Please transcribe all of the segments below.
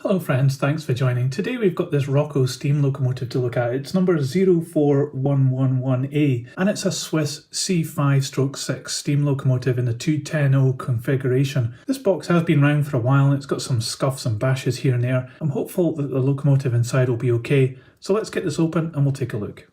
Hello friends, thanks for joining. Today we've got this Roco steam locomotive to look at. It's number 04111A and it's a Swiss C5/6 steam locomotive in the 210 configuration. This box has been around for a while and it's got some scuffs and bashes here and there. I'm hopeful that the locomotive inside will be okay. So let's get this open and we'll take a look.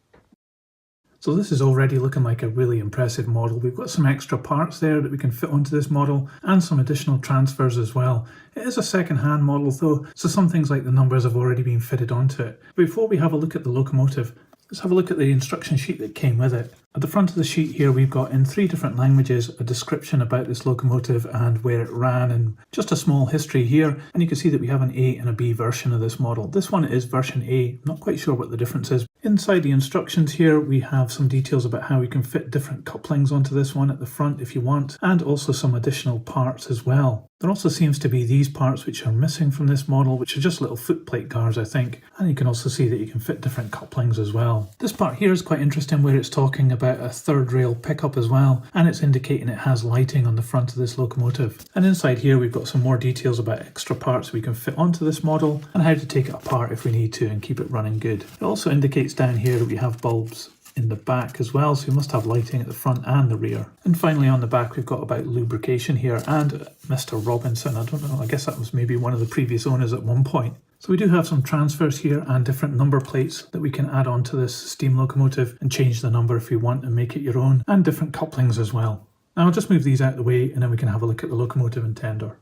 So this is already looking like a really impressive model. We've got some extra parts there that we can fit onto this model and some additional transfers as well. It is a second-hand model though, so some things like the numbers have already been fitted onto it. Before we have a look at the locomotive, let's have a look at the instruction sheet that came with it. At the front of the sheet here we've got in 3 different languages a description about this locomotive and where it ran and just a small history here, and you can see that we have an A and a B version of this model. This one is version A, not quite sure what the difference is. Inside the instructions here we have some details about how we can fit different couplings onto this one at the front if you want, and also some additional parts as well. There also seems to be these parts which are missing from this model, which are just little footplate guards I think, and you can also see that you can fit different couplings as well. This part here is quite interesting where it's talking about a third rail pickup as well, and it's indicating it has lighting on the front of this locomotive. And inside here we've got some more details about extra parts we can fit onto this model and how to take it apart if we need to and keep it running good. It also indicates down here that we have bulbs in the back as well, so we must have lighting at the front and the rear. And finally on the back we've got about lubrication here and Mr. Robinson. I don't know, I guess that was maybe one of the previous owners at one point. So we do have some transfers here and different number plates that we can add on to this steam locomotive and change the number if you want and make it your own, and different couplings as well. Now I'll just move these out of the way and then we can have a look at the locomotive and tender.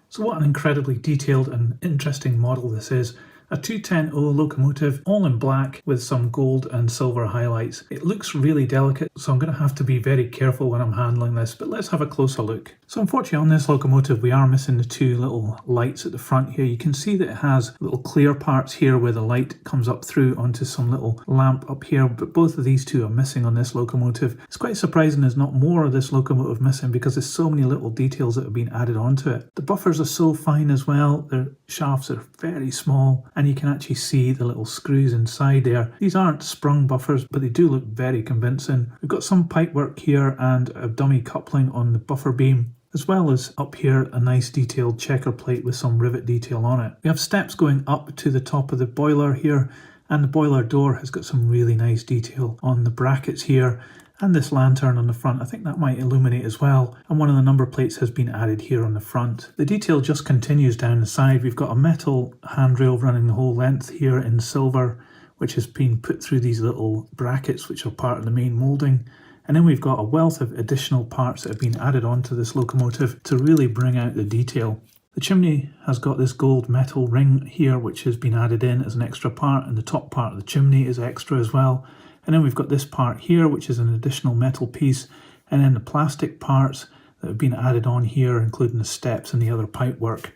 So what an incredibly detailed and interesting model this is. A 210 locomotive, all in black with some gold and silver highlights. It looks really delicate, so I'm going to have to be very careful when I'm handling this, but let's have a closer look. So unfortunately on this locomotive we are missing the 2 little lights at the front here. You can see that it has little clear parts here where the light comes up through onto some little lamp up here, but both of these 2 are missing on this locomotive. It's quite surprising there's not more of this locomotive missing because there's so many little details that have been added onto it. The buffers are so fine as well, their shafts are very small, and you can actually see the little screws inside there. These aren't sprung buffers, but they do look very convincing. We've got some pipe work here and a dummy coupling on the buffer beam, as well as up here a nice detailed checker plate with some rivet detail on it. We have steps going up to the top of the boiler here, and the boiler door has got some really nice detail on the brackets here. And this lantern on the front, I think that might illuminate as well, and one of the number plates has been added here on the front. The detail just continues down the side. We've got a metal handrail running the whole length here in silver, which has been put through these little brackets which are part of the main moulding. And then we've got a wealth of additional parts that have been added onto this locomotive to really bring out the detail. The chimney has got this gold metal ring here which has been added in as an extra part, and the top part of the chimney is extra as well. And then we've got this part here which is an additional metal piece, and then the plastic parts that have been added on here, including the steps and the other pipe work.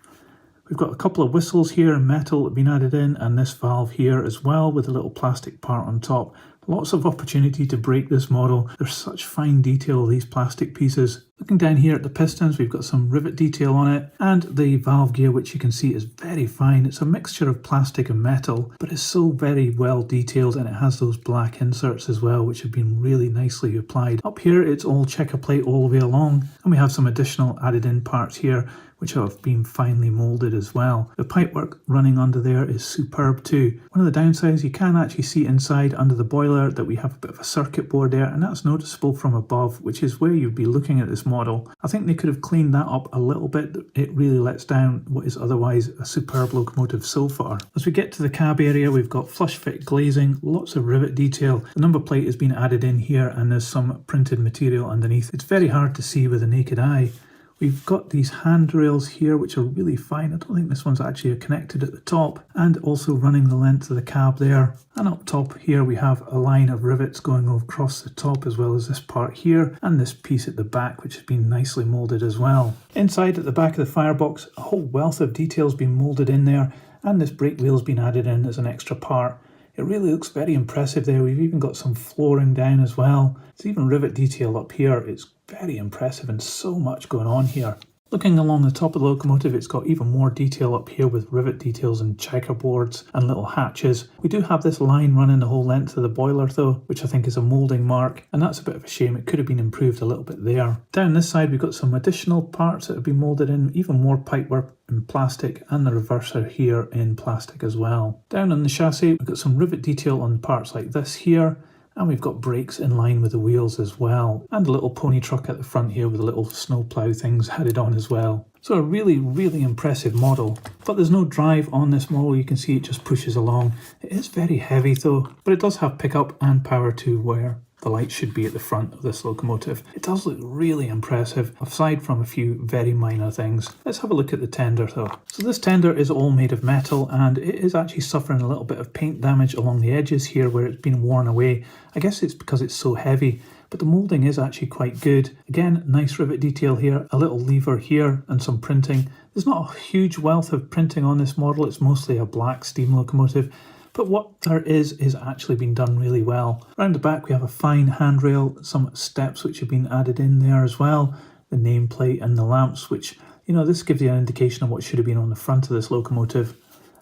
We've got a couple of whistles here in metal that have been added in, and this valve here as well with a little plastic part on top. Lots of opportunity to break this model. There's such fine detail, these plastic pieces. Looking down here at the pistons, we've got some rivet detail on it, and the valve gear, which you can see is very fine. It's a mixture of plastic and metal, but it's so very well detailed, and it has those black inserts as well, which have been really nicely applied. Up here, it's all checker plate all the way along, and we have some additional added in parts here, which have been finely moulded as well. The pipework running under there is superb too. One of the downsides, you can actually see inside under the boiler that we have a bit of a circuit board there, and that's noticeable from above, which is where you'd be looking at this model. I think they could have cleaned that up a little bit. It really lets down what is otherwise a superb locomotive so far. As we get to the cab area, we've got flush fit glazing, lots of rivet detail. The number plate has been added in here, and there's some printed material underneath. It's very hard to see with the naked eye. We've got these handrails here which are really fine. I don't think this one's actually connected at the top, and also running the length of the cab there. And up top here we have a line of rivets going across the top, as well as this part here and this piece at the back which has been nicely moulded as well. Inside at the back of the firebox, a whole wealth of details been moulded in there, and this brake wheel's been added in as an extra part. It really looks very impressive there. We've even got some flooring down as well. There's even rivet detail up here. It's very impressive and so much going on here. Looking along the top of the locomotive, it's got even more detail up here with rivet details and checkerboards and little hatches. We do have this line running the whole length of the boiler though, which I think is a moulding mark, and that's a bit of a shame. It could have been improved a little bit there. Down this side we've got some additional parts that have been moulded in, even more pipework in plastic, and the reverser here in plastic as well. Down on the chassis we've got some rivet detail on parts like this here, and we've got brakes in line with the wheels as well, and a little pony truck at the front here with the little snowplow things headed on as well. So a really impressive model, but there's no drive on this model. You can see it just pushes along. It is very heavy though, but it does have pickup and power to where the light should be at the front of this locomotive. It does look really impressive, aside from a few very minor things. Let's have a look at the tender though. So this tender is all made of metal, and it is actually suffering a little bit of paint damage along the edges here where it's been worn away. I guess it's because it's so heavy, but the moulding is actually quite good. Again, nice rivet detail here, a little lever here, and some printing. There's not a huge wealth of printing on this model. It's mostly a black steam locomotive, but what there is actually been done really well. Around the back we have a fine handrail, some steps which have been added in there as well, the nameplate and the lamps, which, you know, this gives you an indication of what should have been on the front of this locomotive.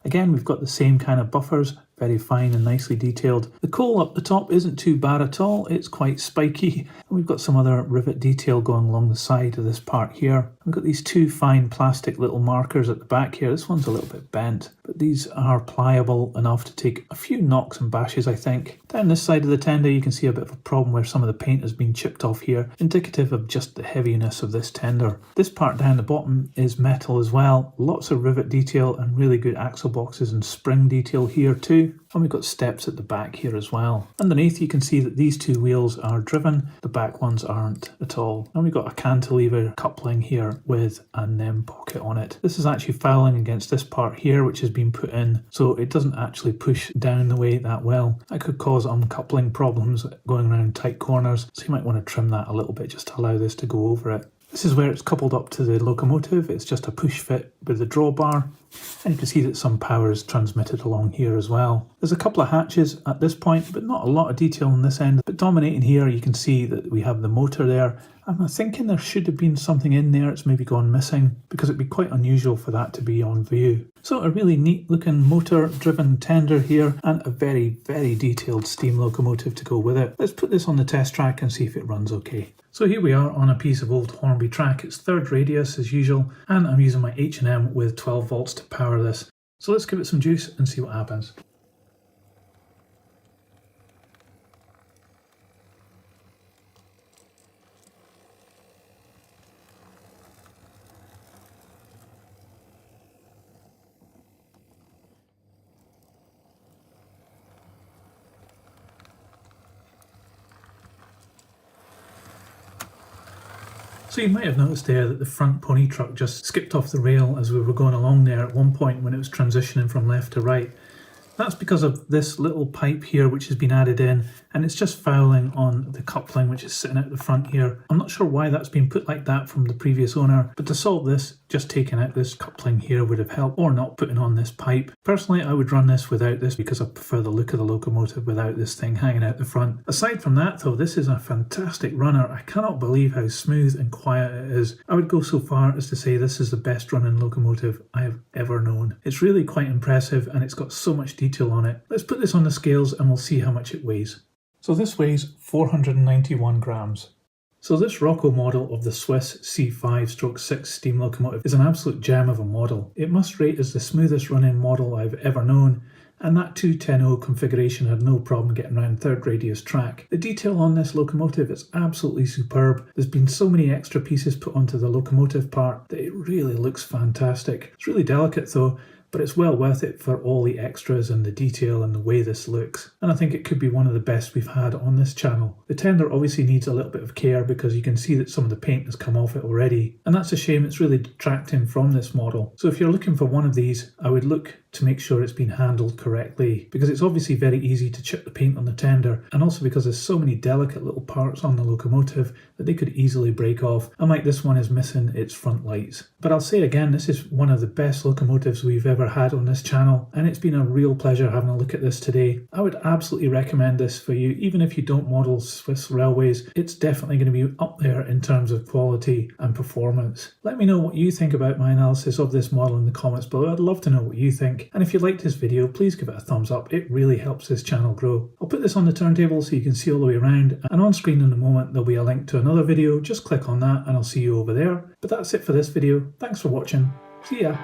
Again, we've got the same kind of buffers, very fine and nicely detailed. The coal up the top isn't too bad at all, it's quite spiky. And we've got some other rivet detail going along the side of this part here. We've got these two fine plastic little markers at the back here. This one's a little bit bent, but these are pliable enough to take a few knocks and bashes, I think. Down this side of the tender you can see a bit of a problem where some of the paint has been chipped off here, indicative of just the heaviness of this tender. This part down the bottom is metal as well, lots of rivet detail and really good axle boxes and spring detail here too. And we've got steps at the back here as well. Underneath you can see that these two wheels are driven, the back ones aren't at all. And we've got a cantilever coupling here with a NEM pocket on it. This is actually fouling against this part here which has been put in, so it doesn't actually push down the weight that well. That could cause uncoupling problems going around tight corners, so you might want to trim that a little bit just to allow this to go over it. This is where it's coupled up to the locomotive. It's just a push fit with the drawbar, and you can see that some power is transmitted along here as well. There's a couple of hatches at this point, but not a lot of detail on this end. But dominating here you can see that we have the motor there. I'm thinking there should have been something in there, it's maybe gone missing, because it'd be quite unusual for that to be on view. So a really neat looking motor driven tender here, and a very detailed steam locomotive to go with it. Let's put this on the test track and see if it runs okay. So here we are on a piece of old Hornby track. It's third radius as usual, and I'm using my H&M with 12 volts to power this. So let's give it some juice and see what happens. So you might have noticed there that the front pony truck just skipped off the rail as we were going along there at one point when it was transitioning from left to right. That's because of this little pipe here which has been added in, and it's just fouling on the coupling which is sitting at the front here. I'm not sure why that's been put like that from the previous owner, but to solve this, just taking out this coupling here would have helped, or not putting on this pipe. Personally, I would run this without this because I prefer the look of the locomotive without this thing hanging out the front. Aside from that though, this is a fantastic runner. I cannot believe how smooth and quiet it is. I would go so far as to say this is the best running locomotive I have ever known. It's really quite impressive, and it's got so much detail on it. Let's put this on the scales and we'll see how much it weighs. So this weighs 491 grams. So this Roco model of the Swiss C5/6 steam locomotive is an absolute gem of a model. It must rate as the smoothest running model I've ever known, and that 210 configuration had no problem getting around third radius track. The detail on this locomotive is absolutely superb. There's been so many extra pieces put onto the locomotive part that it really looks fantastic. It's really delicate though, but it's well worth it for all the extras and the detail and the way this looks. And I think it could be one of the best we've had on this channel. The tender obviously needs a little bit of care because you can see that some of the paint has come off it already. And that's a shame, it's really detracting from this model. So if you're looking for one of these, I would look to make sure it's been handled correctly, because it's obviously very easy to chip the paint on the tender, and also because there's so many delicate little parts on the locomotive that they could easily break off, and like this one is missing its front lights. But I'll say again, this is one of the best locomotives we've ever ever had on this channel, and it's been a real pleasure having a look at this today. I would absolutely recommend this for you, even if you don't model Swiss railways. It's definitely going to be up there in terms of quality and performance. Let me know what you think about my analysis of this model in the comments below. I'd love to know what you think, and if you liked this video, please give it a thumbs up. It really helps this channel grow. I'll put this on the turntable so you can see all the way around, and on screen in a moment there'll be a link to another video. Just click on that and I'll see you over there. But that's it for this video. Thanks for watching. See ya.